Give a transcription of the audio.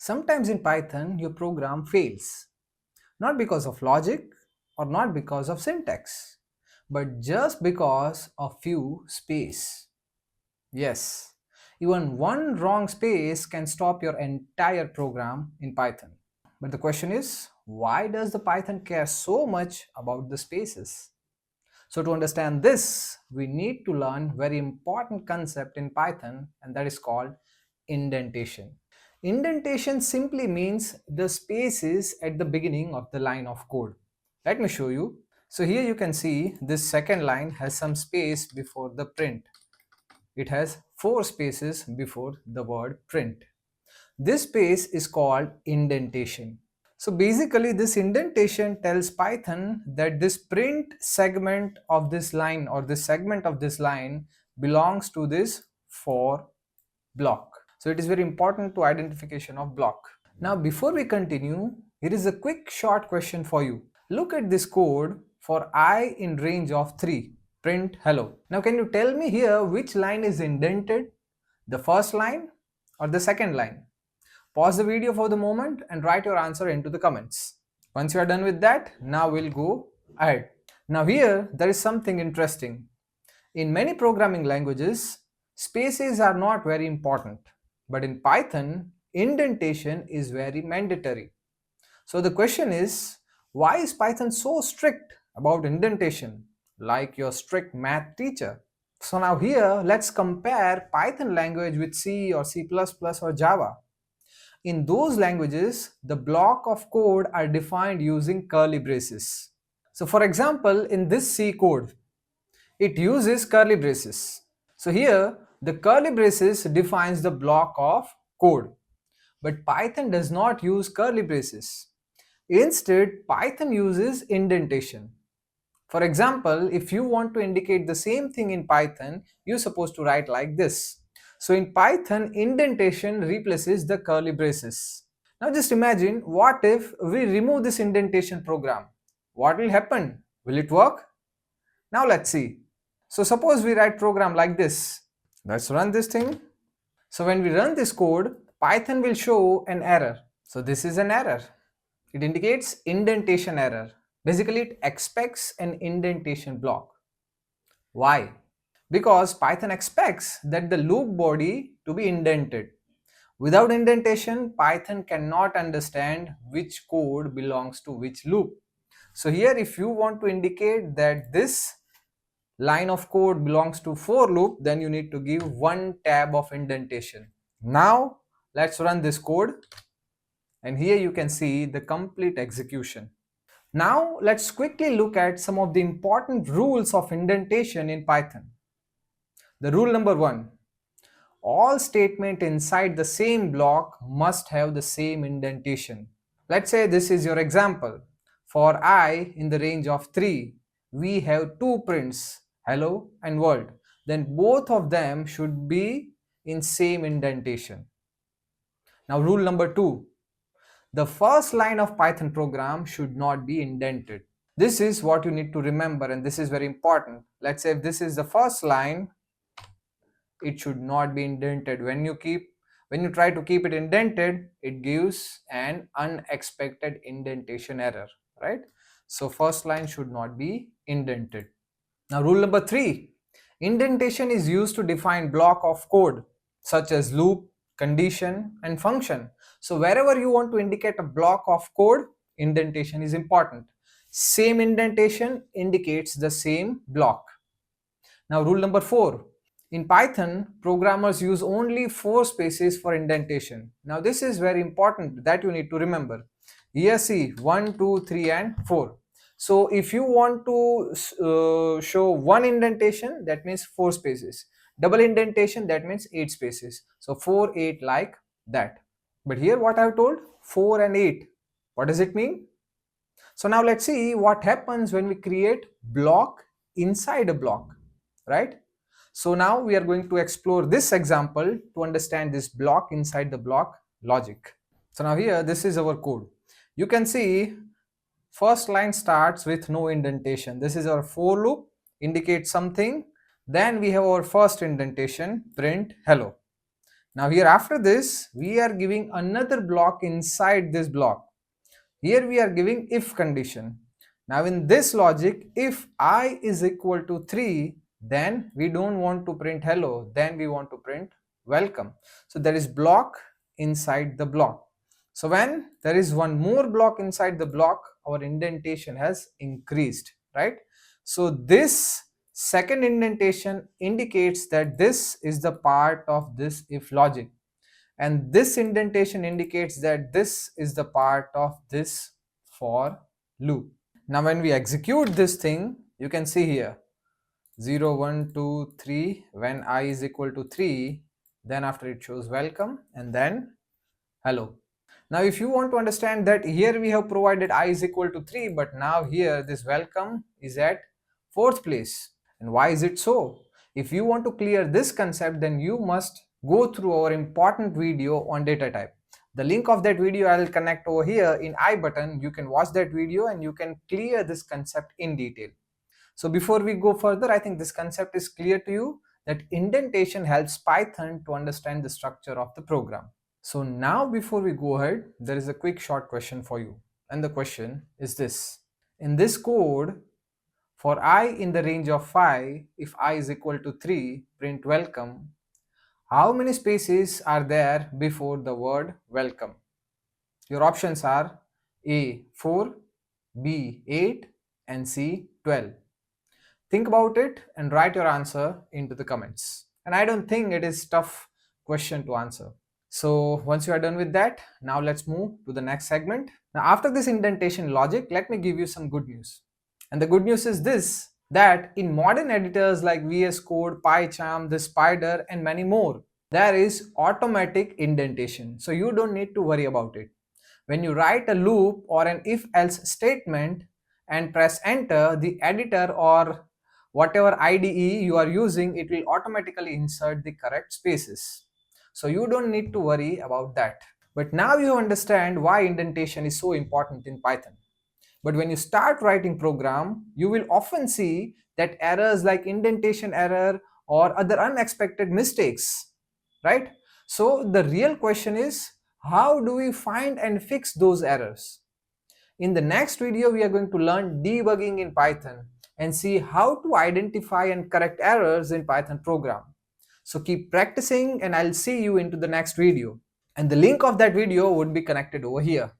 Sometimes in Python, your program fails, not because of logic or not because of syntax, but just because of few space. Yes, even one wrong space can stop your entire program in Python. But the question is, why does the Python care so much about the spaces? So to understand this, we need to learn very important concept in Python, and that is called indentation. Indentation simply means the spaces at the beginning of the line of code. Let me show you. So here you can see this second line has some space before the print. It has 4 spaces before the word print. This space is called indentation. So basically this indentation tells Python that this print segment of this line or this segment of this line belongs to this for block. So it is very important to identification of block. Now before we continue, here is a quick short question for you. Look at this code for I in range of 3. Print hello. Now can you tell me here which line is indented? The first line or the second line? Pause the video for the moment and write your answer into the comments. Once you are done with that, now we'll go ahead. Now here there is something interesting. In many programming languages, spaces are not very important, but in Python, indentation is very mandatory. So the question is, why is Python so strict about indentation, like your strict math teacher? So now here, let's compare Python language with C or C++ or Java. In those languages, the block of code are defined using curly braces. So for example, in this C code, it uses curly braces. So here the curly braces defines the block of code, but Python does not use curly braces. Instead, Python uses indentation. For example, if you want to indicate the same thing in Python, you're supposed to write like this. So in Python, indentation replaces the curly braces. Now just imagine, what if we remove this indentation program? What will happen? Will it work? Now let's see. So suppose we write program like this. Let's run this thing. So when we run this code, Python will show an error. So this is an error. It indicates indentation error. Basically, it expects an indentation block. Why? Because Python expects that the loop body to be indented. Without indentation, Python cannot understand which code belongs to which loop. So here, if you want to indicate that this line of code belongs to for loop, then you need to give one tab of indentation. Now let's run this code, and here you can see the complete execution. Now let's quickly look at some of the important rules of indentation in Python. The rule number 1: all statement inside the same block must have the same indentation. Let's say this is your example. For I in the range of 3, we have two prints, hello and world. Then both of them should be in same indentation. Now rule number 2, the first line of Python program should not be indented. This is what you need to remember, and this is very important. Let's say if this is the first line, it should not be indented. When you try to keep it indented, it gives an unexpected indentation error, right? So first line should not be indented. Now rule number 3, indentation is used to define block of code such as loop, condition and function. So wherever you want to indicate a block of code, indentation is important. Same indentation indicates the same block. Now rule number 4, in Python, programmers use only 4 spaces for indentation. Now this is very important that you need to remember. Here see 1, 2, 3 and 4. So if you want to show one indentation, that means 4 spaces. Double indentation, that means 8 spaces. So 4, 8 like that. But here what I have told, 4 and 8. What does it mean? So now let's see what happens when we create block inside a block, right? So now we are going to explore this example to understand this block inside the block logic. So now here, this is our code. You can see first line starts with no indentation. This is our for loop, indicates something. Then we have our first indentation, print hello. Now here after this, we are giving another block inside this block. Here we are giving if condition. Now in this logic, if I is equal to 3, then we don't want to print hello, then we want to print welcome. So there is block inside the block. So when there is one more block inside the block, our indentation has increased, right? So this second indentation indicates that this is the part of this if logic, and this indentation indicates that this is the part of this for loop. Now when we execute this thing, you can see here 0 1 2 3. When I is equal to 3, then after it shows welcome and then hello. Now if you want to understand that here we have provided I is equal to 3, but now here this welcome is at 4th place. And why is it so? If you want to clear this concept, then you must go through our important video on data type. The link of that video I will connect over here in I button. You can watch that video and you can clear this concept in detail. So before we go further, I think this concept is clear to you that indentation helps Python to understand the structure of the program. So now before we go ahead, there is a quick short question for you. And the question is this. In this code, for I in the range of 5, if I is equal to 3, print welcome, how many spaces are there before the word welcome? Your options are A 4, B 8 and C 12. Think about it and write your answer into the comments. And I don't think it is tough question to answer. So once you are done with that, now let's move to the next segment. Now after this indentation logic, let me give you some good news. And the good news is this, that in modern editors like VS Code, PyCharm, the Spider and many more, there is automatic indentation. So you don't need to worry about it. When you write a loop or an if-else statement and press enter, the editor or whatever IDE you are using, it will automatically insert the correct spaces. So you don't need to worry about that. But now you understand why indentation is so important in Python. But when you start writing program, you will often see that errors like indentation error or other unexpected mistakes, right? So the real question is, how do we find and fix those errors? In the next video, we are going to learn debugging in Python and see how to identify and correct errors in Python program. So keep practicing and I'll see you into the next video. And the link of that video would be connected over here.